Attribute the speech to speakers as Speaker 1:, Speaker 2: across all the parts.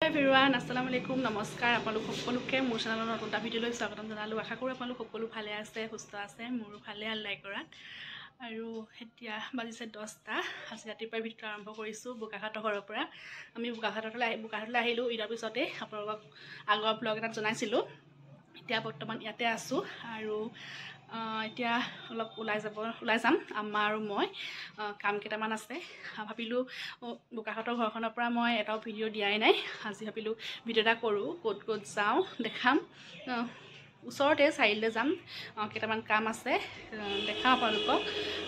Speaker 1: everyone, assalamu alaikum, namaskar. আপোনালোক সকলোকে মোৰ চেনেলৰ নতুন এটা ভিডিঅ'লৈ স্বাগতম জনালোঁ। আশা কৰোঁ আপোনালোক সকলো ভালে আছে, সুস্থ আছে। মোৰো ভালে আল্লাই কৰাত। আৰু এতিয়া বাজিছে 10টা। আজি ৰাতিপুৱাৰ ভিডিঅ'টো আৰম্ভ কৰিছোঁ বোকাখাটৰ ঘৰৰ পৰা। আমি বোকাখাটলৈ আহিলোঁ। ঈদৰ পিছতে আপোনালোকক আগৰ ব্লগ এটাত জনাইছিলোঁ। এতিয়া বৰ্তমান ইয়াতে আছোঁ আৰু এতিয়া অলপ ওলাই যাম আম্মা আৰু মই। কাম কেইটামান আছে। ভাবিলোঁ বোকাখাটৰ ঘৰখনৰ পৰা মই এটাও ভিডিঅ' দিয়াই নাই। আজি ভাবিলোঁ ভিডিঅ' এটা কৰোঁ, ক'ত ক'ত যাওঁ দেখাম। ওচৰতে চাৰিআলিলৈ যাম, কেইটামান কাম আছে, দেখাম আপোনালোকক।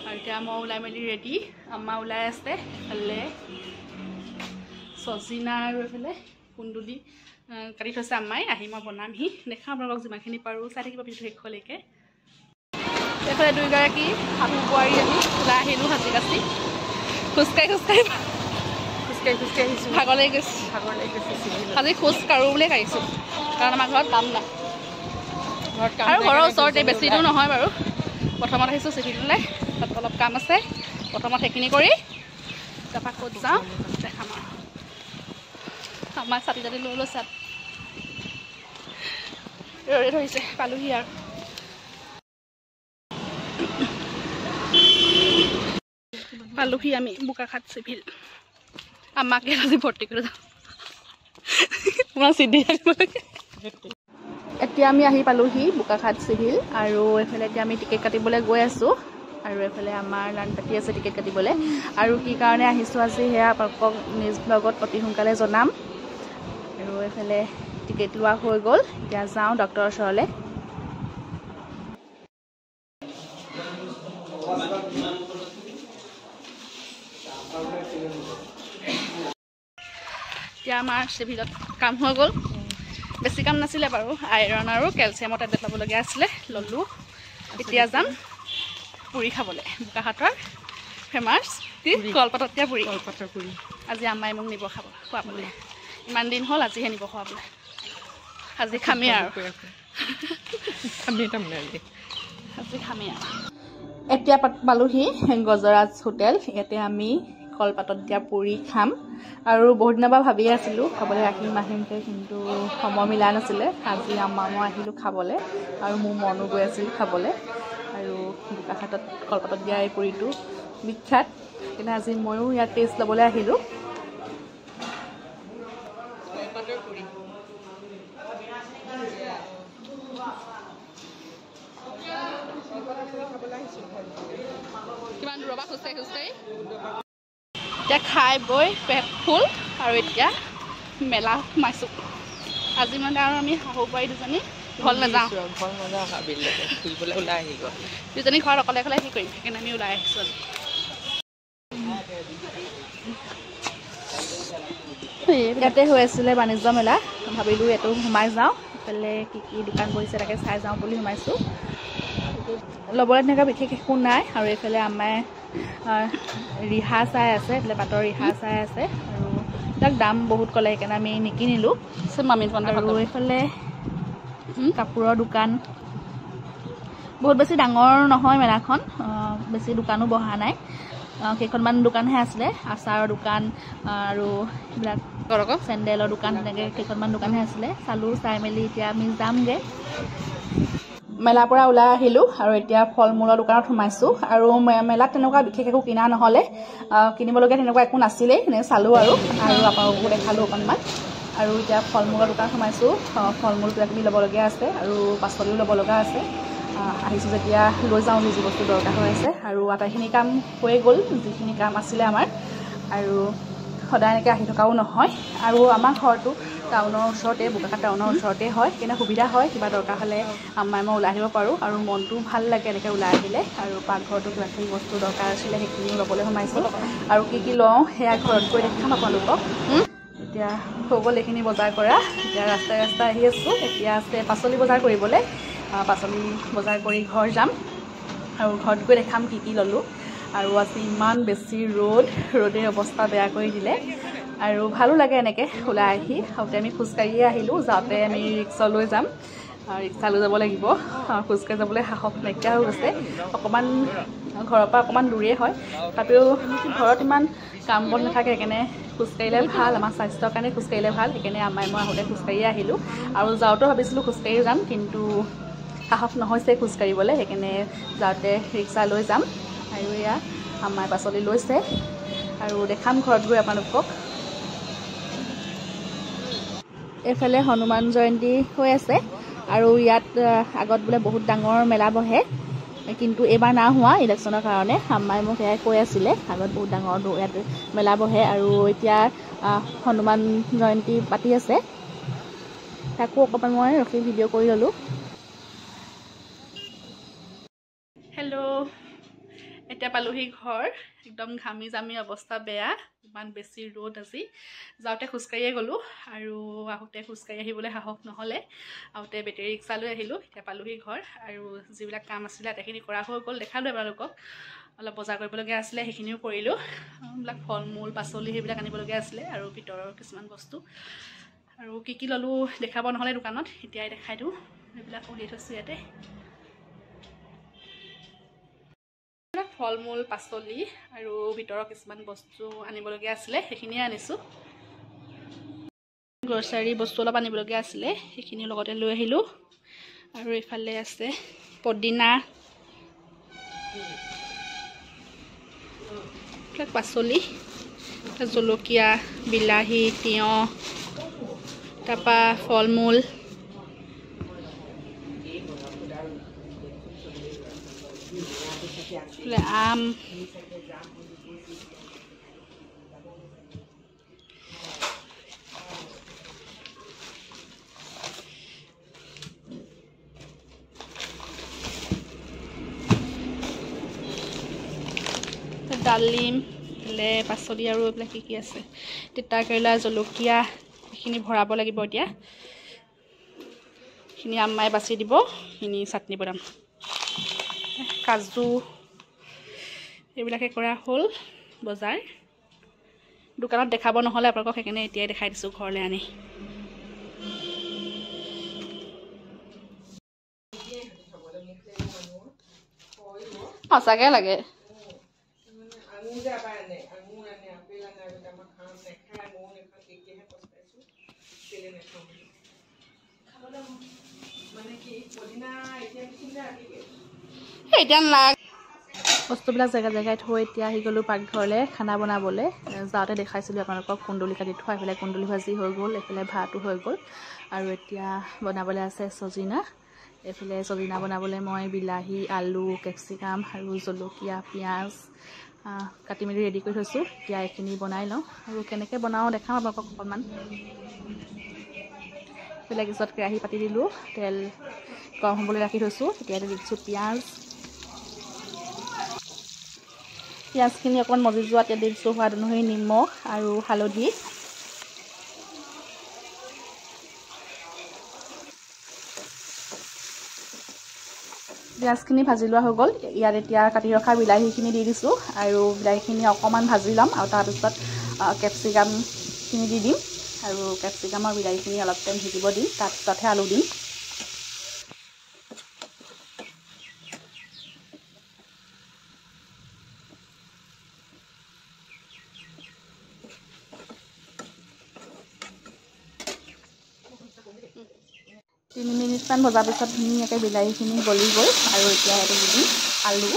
Speaker 1: আৰু এতিয়া মই ওলাই মেলি ৰেডি, আম্মা ওলাই আছে, এইফালে চজিনা আৰু এইফালে কুন্দুলি কাটি থৈছে আম্মাই। আহি মই বনামহি, দেখাম আপোনালোকক যিমানখিনি পাৰোঁ। চাই থাকিব ভিডিঅ'টো শেষলৈকে। এইফালে দুইগৰাকী শাহু বোৱাৰী আমি ওলাই আহিলোঁ সাজি কাচি, খোজকাঢ়ি আহিছোঁ। ভাগৰ লাগি গৈছে। আজি খোজ কাঢ়োঁ বুলিয়ে কাঢ়িছোঁ, কাৰণ আমাৰ ঘৰত কাম নাই। আৰু ঘৰৰ ওচৰতে, বেছি দূৰ নহয় বাৰু। প্ৰথমত আহিছোঁ চিভিললৈ, তাত অলপ কাম আছে। প্ৰথমত সেইখিনি কৰি তাৰপৰা ক'ত যাওঁ দেখাম আৰু। আমাৰ ছাতি জাতি লৈ লৈছে, ৰ'দে ধৰিছে। পালোহি আৰু পালোহি আমি বোকাখাট চিভিল। আমাকে আজি ভৰ্তি কৰি যাওঁ, আপোনাৰ চিধি থাকিব লাগে। এতিয়া আমি আহি পালোহি বোকাখাট চিভিল। আৰু এইফালে এতিয়া আমি টিকেট কাটিবলৈ গৈ আছোঁ। আৰু এইফালে আমাৰ লাইন পাতি আছে টিকেট কাটিবলৈ। আৰু কি কাৰণে আহিছোঁ আজি সেয়া আপোনালোকক নিউজ ব্লগত অতি সোনকালে জনাম। আৰু এইফালে টিকেট লোৱা হৈ গ'ল। এতিয়া যাওঁ ডক্টৰৰ ওচৰলৈ। এতিয়া আমাৰ চিভিলত কাম হৈ গ'ল। বেছি কাম নাছিলে বাৰু, আইৰণ আৰু কেলচিয়ামৰ টেবলেট ল'বলগীয়া আছিলে, ল'লোঁ। এতিয়া যাম পুৰি খাবলৈ, বোকাখাটৰ ফেমাছ কলপাতত দিয়া পুৰি। আজি আম্মাই মোক নিব খুৱাবলৈ। ইমান দিন হ'ল, আজিহে নিব খুৱাবলৈ। আজি খামেই আৰু আজি খামেই আৰু। এতিয়া পালোহি গজৰাজ হোটেল। ইয়াতে আমি কলপাতত দিয়া পুৰি খাম। আৰু বহুত দিনৰ পৰা ভাবিয়ে আছিলোঁ খাবলৈ আহিমকৈ, কিন্তু সময় মিলা নাছিলে। আজি আম্মা মই আহিলোঁ খাবলৈ, আৰু মোৰ মনো গৈ আছিল খাবলৈ। আৰু বোকাখাটত কলপাতত দিয়া এই পুৰিটো বিখ্যাত, সেইকাৰণে আজি ময়ো ইয়াত টেষ্ট ল'বলৈ আহিলোঁ। কিমান দূৰৰ পৰা খোজকাঢ়ি এতিয়া খাই বৈ পেট ফুল। আৰু এতিয়া মেলা সোমাইছোঁ। আজি মানে আৰু আমি শাহু বোৱাৰী দুজনী ঘৰ নাযাওঁ, দুজনী ঘৰত অকলে অকলে কি কৰিম, সেইকাৰণে আমি ওলাই আহিছোঁ আজি। ইয়াতে হৈ আছিলে বাণিজ্য মেলা, ভাবিলোঁ ইয়াতো সোমাই যাওঁ। এইফালে কি কি দোকান বহিছে তাকে চাই যাওঁ বুলি সোমাইছোঁ। ল'বলৈ তেনেকুৱা বিশেষ একো নাই। আৰু এইফালে আম্মাই ৰিহা চাই আছে, এইফালে পাটৰ ৰিহা চাই আছে। আৰু তাক দাম বহুত ক'লে, সেইকাৰণে আমি নিকিনিলোঁ। আৰু এইফালে কাপোৰৰ দোকান, বহুত বেছি ডাঙৰ নহয় মেলাখন, বেছি দোকানো বহা নাই, কেইখনমান দোকানহে আছিলে। আচাৰৰ দোকান আৰু এইবিলাক চেণ্ডেলৰ দোকান, তেনেকৈ কেইখনমান দোকানহে আছিলে। চালোঁ, চাই মেলি এতিয়া আমি যামগৈ। মেলাৰ পৰা ওলাই আহিলোঁ আৰু এতিয়া ফল মূলৰ দোকানত সোমাইছোঁ। আৰু মেলাত তেনেকুৱা বিশেষ একো কিনা নহ'লে, কিনিবলগীয়া তেনেকুৱা একো নাছিলেই, এনেকৈ চালোঁ আৰু আপোনালোককো দেখালোঁ অকণমান। আৰু এতিয়া ফল মূলৰ দোকান সোমাইছোঁ। ফল মূল কিবাকিবি ল'বলগীয়া আছে, আৰু পাচলিও ল'ব লগা আছে। আহিছোঁ যেতিয়া লৈ যাওঁ যি বস্তু দৰকাৰ হৈ আছে। আৰু আটাইখিনি কাম হৈয়ে গ'ল, যিখিনি কাম আছিলে আমাৰ। আৰু সদায় এনেকৈ আহি থকাও নহয়। আৰু আমাৰ ঘৰটো টাউনৰ ওচৰতে, বোকাখাট টাউনৰ ওচৰতে হয়, সেইকাৰণে সুবিধা হয়। কিবা দৰকাৰ হ'লে আম্মাই মই ওলাই আহিব পাৰোঁ, আৰু মনটোও ভাল লাগে এনেকৈ ওলাই আহিলে। আৰু পাকঘৰটো কিবাকিবি বস্তু দৰকাৰ আছিলে, সেইখিনিও ল'বলৈ সোমাইছোঁ। আৰু কি কি লওঁ সেয়া ঘৰত গৈ দেখাম আপোনালোকক। এতিয়া হৈ গ'ল এইখিনি বজাৰ কৰা। এতিয়া ৰাস্তাই আহি আছোঁ। এতিয়া আছে পাচলি বজাৰ কৰিবলৈ। পাচলি বজাৰ কৰি ঘৰ যাম, আৰু ঘৰত গৈ দেখাম কি কি ল'লোঁ। আৰু আজি ইমান বেছি ৰ'দে অৱস্থা বেয়া কৰি দিলে। আৰু ভালো লাগে এনেকৈ ওলাই আহি। আহোঁতে আমি খোজকাঢ়িয়ে আহিলোঁ, যাওঁতে আমি ৰিক্সা লৈ যাম, ৰিক্সা লৈ যাব লাগিব। খোজকাঢ়ি যাবলৈ সাহস নাইকিয়া হৈ গৈছে। অকণমান ঘৰৰ পৰা অকণমান দূৰেই হয়, তথাপিও ঘৰত ইমান কাম বন নাথাকে, সেইকাৰণে খোজকাঢ়িলে ভাল, আমাৰ স্বাস্থ্যৰ কাৰণে খোজকাঢ়িলে ভাল। সেইকাৰণে আম্মাই মই আহোঁতে খোজকাঢ়ি আহিলোঁ। আৰু যাওঁতেও ভাবিছিলোঁ খোজকাঢ়ি যাম, কিন্তু সাহস নহৈছে খোজকাঢ়িবলৈ। সেইকাৰণে যাওঁতে ৰিক্সা লৈ যাম। আৰু এয়া আম্মাই পাচলি লৈছে আৰু দেখাম ঘৰত গৈ আপোনালোকক। এইফালে হনুমান জয়ন্তী হৈ আছে আৰু ইয়াত আগত বোলে বহুত ডাঙৰ মেলা বহে, কিন্তু এইবাৰ নাই হোৱা ইলেকশ্যনৰ কাৰণে। আম্মাই মোক সেয়াই কৈ আছিলে, আগত বহুত ডাঙৰ ইয়াত মেলা বহে আৰু এতিয়া হনুমান জয়ন্তী পাতি আছে। তাকো অকণমান মই ৰখি ভিডিঅ' কৰি ল'লোঁ। হেল্ল', এতিয়া পালোহি ঘৰ। একদম ঘামি জামি অৱস্থা বেয়া, ইমান বেছি ৰ'দ আজি। যাওঁতে খোজকাঢ়িয়ে গ'লোঁ আৰু আহোঁতে খোজকাঢ়ি আহিবলৈ সাহস নহ'লে আহোঁতে বেটেৰী ৰিক্সা লৈ আহিলোঁ। এতিয়া পালোহি ঘৰ আৰু যিবিলাক কাম আছিলে আটাইখিনি কৰা হৈ গ'ল। দেখালোঁ আপোনালোকক। অলপ বজাৰ কৰিবলগীয়া আছিলে, সেইখিনিও কৰিলোঁ। এইবিলাক ফল মূল পাচলি সেইবিলাক আনিবলগীয়া আছিলে আৰু ভিতৰৰ কিছুমান বস্তু। আৰু কি ল'লোঁ দেখাব নহ'লে দোকানত, এতিয়াই দেখাই দিওঁ। এইবিলাক উলিয়াই থৈছোঁ ইয়াতে। ফল মূল পাচলি আৰু ভিতৰৰ কিছুমান বস্তু আনিবলগীয়া আছিলে, সেইখিনিয়ে আনিছোঁ। গ্ৰচাৰী বস্তু অলপ আনিবলগীয়া আছিলে, সেইখিনি লগতে লৈ আহিলোঁ। আৰু এইফালে আছে পদিনা, পাচলি, জলকীয়া, বিলাহী, তিয়ঁহ, তাৰপৰা ফল মূল, আম, ডালিম, পাচলি আৰু এইবিলাক কি আছে, তিতা কেৰেলা, জলকীয়া, এইখিনি ভৰাব লাগিব। এতিয়া এইখিনি আম্মাই বাছি দিব, এইখিনি চাটনি বনাম। কাজু, এইবিলাকে কৰা হ'ল বজাৰ। দোকানত দেখাব নহ'লে আপোনালোকক, সেইকাৰণে এতিয়াই দেখাই দিছোঁ ঘৰলৈ আনি। সঁচাকৈ লাগে। এতিয়া নালাগে। বস্তুবিলাক জেগা জেগাই থৈ এতিয়া আহি গ'লোঁ পাকঘৰলৈ খানা বনাবলৈ। যাওঁতে দেখাইছিলোঁ আপোনালোকক কুন্দুলি কাটি থোৱা, এইফালে কুন্দুলি ভাজি হৈ গ'ল, এইফালে ভাতো হৈ গ'ল। আৰু এতিয়া বনাবলৈ আছে চজিনা। এইফালে চজিনা বনাবলৈ মই বিলাহী, আলু, কেপচিকাম আৰু জলকীয়া, পিঁয়াজ কাটি মেলি ৰেডি কৰি থৈছোঁ। এতিয়া এইখিনি বনাই লওঁ আৰু কেনেকৈ বনাওঁ দেখাম আপোনালোকক অকণমান। এইফালে গেছত কেৰাহী পাতি দিলোঁ, তেল গৰম হ'বলৈ ৰাখি থৈছোঁ। এতিয়া দিছোঁ পিঁয়াজ। পিঁয়াজখিনি অকণমান মজি যোৱা তেল দি দিছোঁ, সোৱাদ অনুসৰি নিমখ আৰু হালধি। পিঁয়াজখিনি ভাজি লোৱা হৈ গ'ল। ইয়াত এতিয়া কাটি ৰখা বিলাহীখিনি দি দিছোঁ আৰু বিলাহীখিনি অকণমান ভাজি ল'ম আৰু তাৰপিছত কেপচিকামখিনি দি দিম আৰু কেপচিকাম আৰু বিলাহীখিনি অলপ টাইম ভিজিব দিম, তাৰপিছতহে আলু দিম। তিনি মিনিটমান ভজাৰ পিছত ধুনীয়াকৈ বিলাহীখিনি গলি গ'ল আৰু এতিয়া সেইটো দি দিম আলু।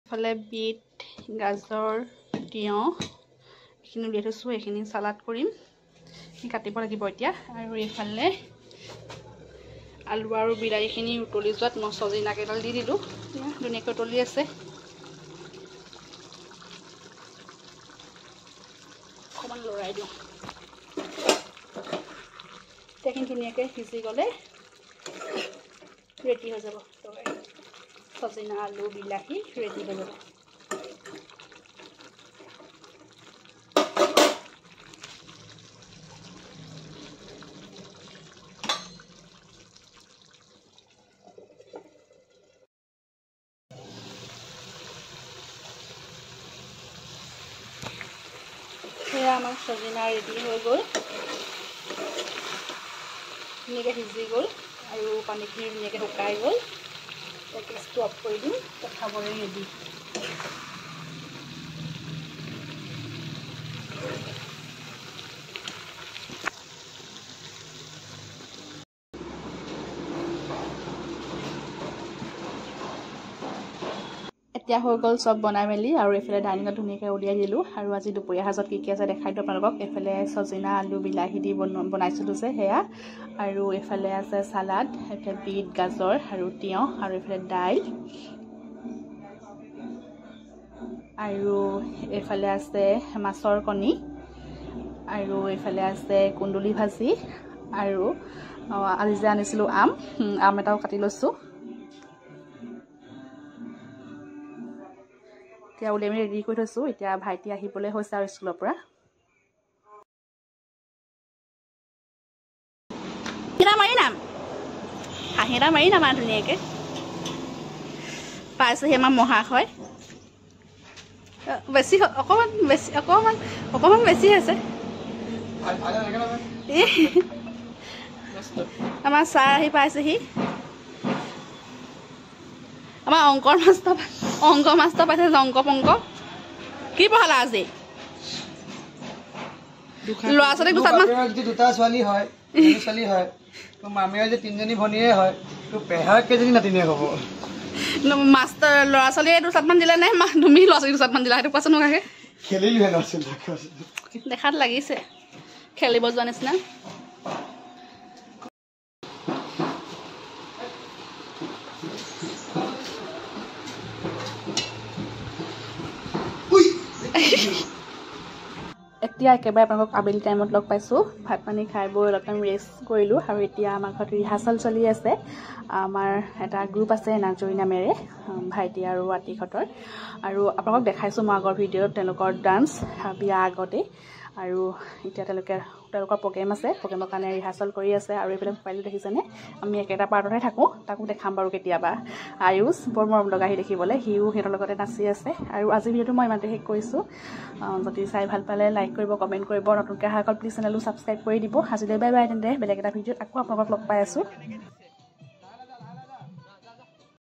Speaker 1: এইফালে বিট, গাজৰ, তিয়ঁহ এইখিনি উলিয়াই থৈছোঁ, এইখিনি চালাড কৰিম, কাটিব লাগিব এতিয়া। আৰু এইফালে আলু আৰু বিলাহীখিনি উতলি যোৱাত মই চজিনা কেইডাল দি দিলোঁ, ধুনীয়াকৈ উতলি আছে। অকণমান লৰাই দিওঁ, এইখিনি ধুনীয়াকৈ সিজি গ'লে ৰেডি হৈ যাব তৰকাৰী। চজিনা, আলু, বিলাহী ৰেডি হৈ যাব। সজিনা ৰেডি হৈ গ'ল ধুনীয়াকৈ সিজি গ'ল আৰু পানীখিনি ধুনীয়াকৈ শুকাই গ'ল গেছটো অফ কৰি দিম খাবলৈ ৰেডি এতিয়া হৈ গ'ল চব বনাই মেলি আৰু এইফালে ডাইনিঙত ধুনীয়াকৈ উলিয়াই দিলোঁ আৰু আজি দুপৰীয়া সাজত কি কি আছে দেখাই দিওঁ আপোনালোকক এইফালে সজিনা আলু বিলাহী দি বনাইছিলোঁ যে সেয়া আৰু এইফালে আছে চালাড এইফালে বিট গাজৰ আৰু তিয়ঁহ আৰু এইফালে দাইল আৰু এইফালে আছে মাছৰ কণী আৰু এইফালে আছে কুন্দুলি ভাজি আৰু আজি যে আনিছিলোঁ আম এটাও কাটি লৈছোঁ এতিয়া উলিয়াই মেলি ৰেডি কৰি থৈছোঁ এতিয়া ভাইটি আহিবলৈ হৈছে আৰু স্কুলৰ পৰা হাঁহি এটা মাৰি নাম ধুনীয়াকৈ পাইছেহি আমাৰ মহাশয় বেছি অকণমান বেছি হৈছে আমাৰ ছাৰ আহি পাইছেহি আমাৰ অংক মাষ্টৰ পাইছে অংক পংক কি পঢ়ালা আজি ল'ৰা ছোৱালীক
Speaker 2: দুটা ছোৱালী হয় মামীৰ যে 3জনী ভনীয়ে হয় তো পেহাৰ কেইজনী নাতিনীয়ে হ'ব
Speaker 1: মাষ্টৰ ল'ৰা ছোৱালীয়ে 2-7মান দিলে নে তুমি ল'ৰা ছোৱালী 2-7মান দিলা সেইটো কোৱাচোন নোকাকে
Speaker 2: খেলিলোহে
Speaker 1: দেখাত লাগিছে খেলিব যোৱা নিচিনা এতিয়া একেবাৰে আপোনালোকক আবেলি টাইমত লগ পাইছোঁ ভাত পানী খাই বৈ অলপমান ৰেষ্ট কৰিলোঁ আৰু এতিয়া আমাৰ ঘৰত ৰিহাৰ্চেল চলি আছে আমাৰ এটা গ্ৰুপ আছে নাজৰি নামেৰে ভাইটি আৰু আতিহঁতৰ আৰু আপোনালোকক দেখাইছোঁ মই আগৰ ভিডিঅ'ত তেওঁলোকৰ ডান্স বিয়া আগতে আৰু এতিয়া তেওঁলোকৰ প্ৰগ্ৰেম আছে প্ৰগ্ৰেমৰ কাৰণে ৰিহাৰ্চেল কৰি আছে আৰু এইফালে মোবাইলটো দেখিছেনে আমি একেটা পাৰ্টতে থাকোঁ তাকো দেখাম বাৰু কেতিয়াবা আয়ুষ বৰ মৰম লগা আহি দেখিবলৈ সিও সিহঁতৰ লগতে নাচি আছে আৰু আজিৰ ভিডিঅ'টো মই ইমানতে শেষ কৰিছোঁ যদি চাই ভাল পালে লাইক কৰিব কমেণ্ট কৰিব নতুনকৈ অহা অকল প্লিজ চেনেলটো ছাবস্ক্ৰাইব কৰি দিব আজিলৈ বাই বাই তেন্তে বেলেগ এটা ভিডিঅ'ত আকৌ আপোনালোকক লগ পাই আছোঁ